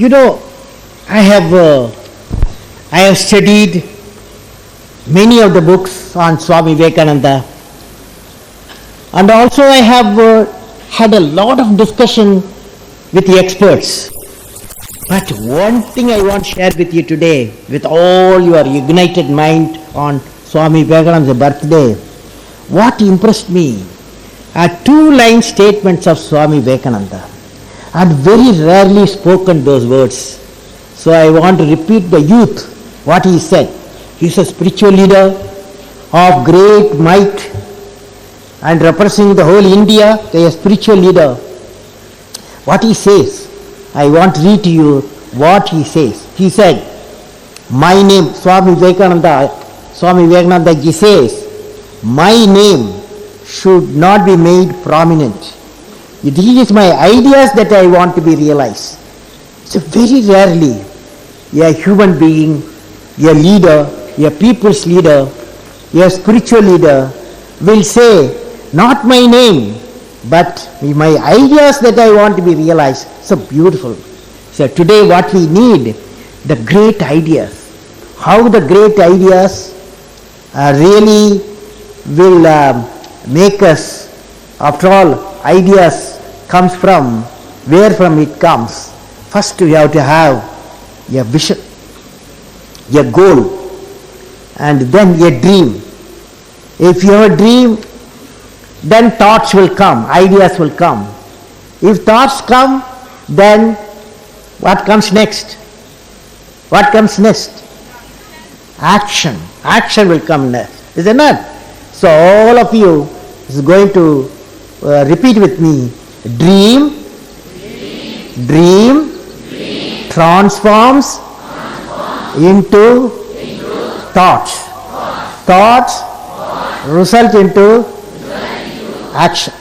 You know, I have I have studied many of the books on Swami Vivekananda, and also I have had a lot of discussion with the experts. But one thing I want to share with you today, with all your ignited mind on Swami Vivekananda's birthday, what impressed me are two-line statements of Swami Vivekananda, and very rarely spoken those words. So I want to repeat the youth what he said. He is a spiritual leader of great might and representing the whole India, a spiritual leader. What he says, I want to read to you what he says. He said, my name, Swami Vivekananda ji says, my name should not be made prominent. It is my ideas that I want to be realized. So very rarely a human being, a leader, a people's leader, a spiritual leader will say, not my name, but my ideas that I want to be realized. So beautiful. So today what we need, the great ideas. How the great ideas really will make us, after all, ideas comes from, where from it comes. First we have to have a vision, a goal, and then a dream. If you have a dream, then thoughts will come, ideas will come. If thoughts come, then what comes next? What comes next? Action. Action will come next. Is it not? So all of you is going to repeat with me. Dream transforms into thoughts. Thoughts result into action.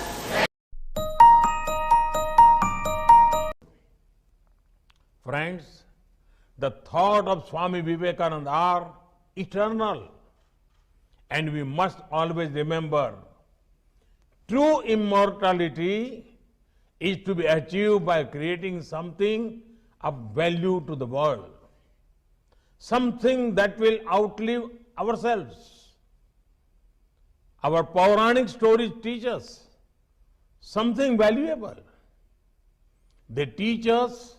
Friends, the thought of Swami Vivekananda are eternal, and we must always remember true immortality is to be achieved by creating something of value to the world, something that will outlive ourselves. Our Puranic stories teach us something valuable. They teach us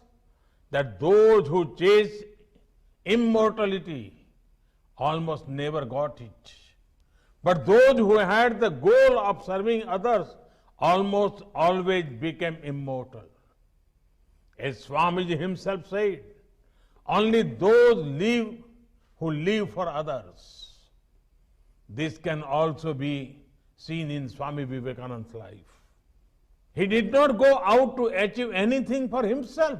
that those who chase immortality almost never got it. But those who had the goal of serving others almost always became immortal. As Swamiji himself said, only those live who live for others. This can also be seen in Swami Vivekananda's life. He did not go out to achieve anything for himself.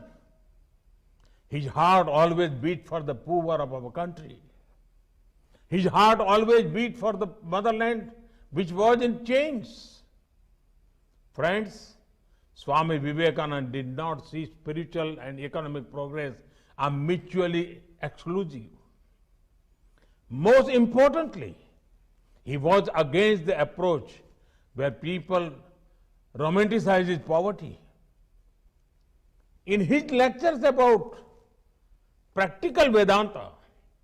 His heart always beat for the poor of our country. His heart always beat for the motherland which was in chains. Friends, Swami Vivekananda did not see spiritual and economic progress are mutually exclusive. Most importantly, he was against the approach where people romanticize poverty. In his lectures about practical Vedanta,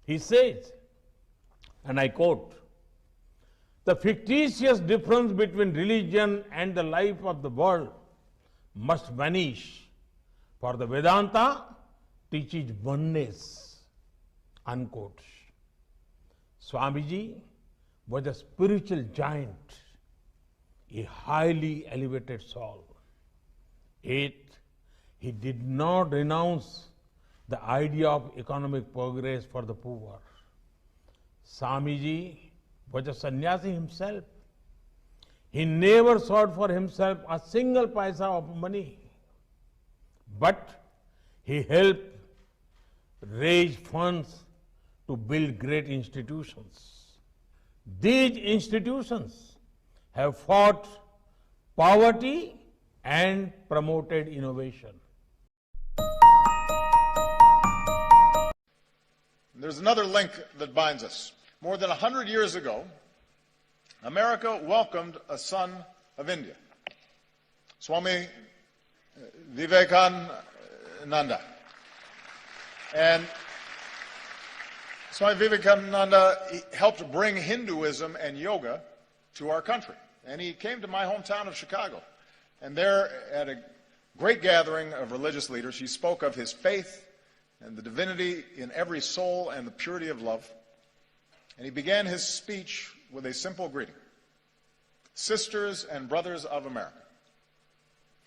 he says, and I quote, the fictitious difference between religion and the life of the world must vanish, for the Vedanta teaches oneness, unquote. Swamiji was a spiritual giant, a highly elevated soul. Yet, he did not renounce the idea of economic progress for the poor. Swamiji was a sannyasi himself. He never sought for himself a single paisa of money, but he helped raise funds to build great institutions. These institutions have fought poverty and promoted innovation. There's another link that binds us. More than 100 years ago, America welcomed a son of India, Swami Vivekananda. And Swami Vivekananda helped bring Hinduism and yoga to our country. And he came to my hometown of Chicago. And there, at a great gathering of religious leaders, he spoke of his faith and the divinity in every soul and the purity of love. And he began his speech with a simple greeting: sisters and brothers of America.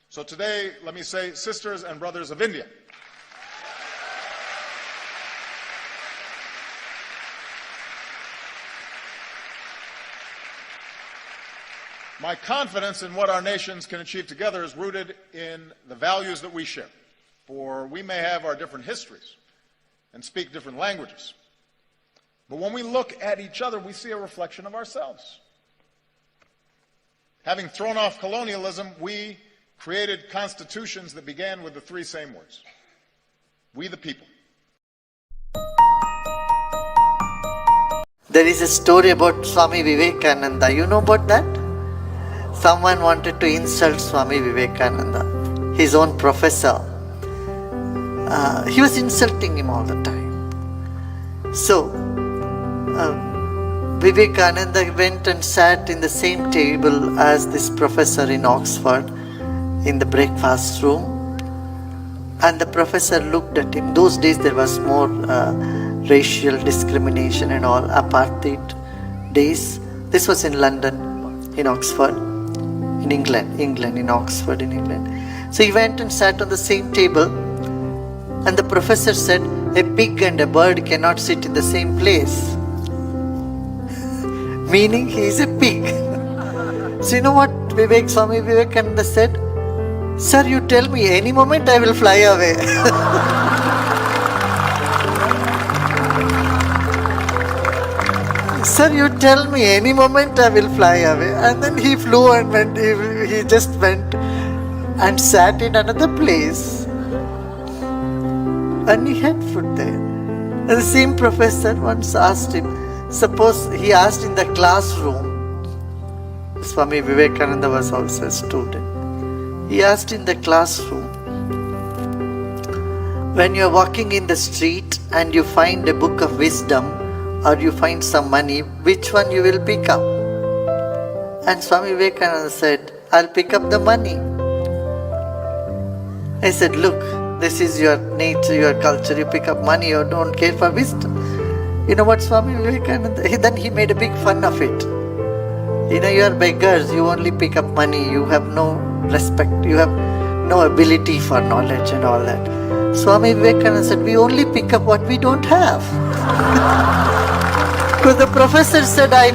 So today, let me say, sisters and brothers of India. My confidence in what our nations can achieve together is rooted in the values that we share. For we may have our different histories and speak different languages, but when we look at each other, we see a reflection of ourselves. Having thrown off colonialism, we created constitutions that began with the three same words: we the people. There is a story about Swami Vivekananda. You know about that? Someone wanted to insult Swami Vivekananda, his own professor. He was insulting him all the time. So, Vivekananda went and sat in the same table as this professor in Oxford in the breakfast room. And the professor looked at him. Those days there was more racial discrimination and all, apartheid days. This was in London, in Oxford, in England, in Oxford, in England. So he went and sat on the same table, and the professor said, a pig and a bird cannot sit in the same place. Meaning he is a pig. So you know what Swami Vivekananda said? Sir, you tell me, any moment I will fly away. Sir, you tell me, any moment I will fly away. And then he flew and went, he just went and sat in another place. And he had food there. And the same professor once asked him, suppose he asked in the classroom, Swami Vivekananda was also a student. He asked in the classroom, when you are walking in the street and you find a book of wisdom or you find some money, which one you will pick up? And Swami Vivekananda said, I'll pick up the money. I said, look, this is your nature, your culture, you pick up money, you don't care for wisdom. You know what Swami Vivekananda, then he made a big fun of it. You know, you are beggars, you only pick up money, you have no respect, you have no ability for knowledge and all that. Swami Vivekananda said, we only pick up what we don't have. Because the professor said, I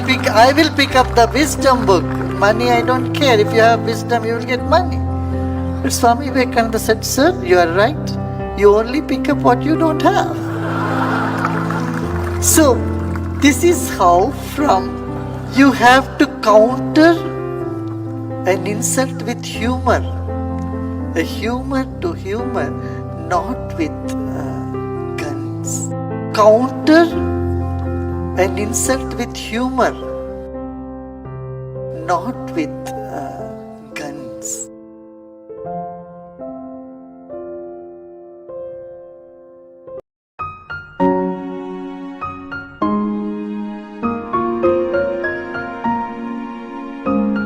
will pick up the wisdom book. Money I don't care, if you have wisdom you will get money. But Swami Vivekananda said, sir, you are right, you only pick up what you don't have. So, this is how you have to counter an insult with humor. A humor to humor, not with guns. Counter an insult with humor, not with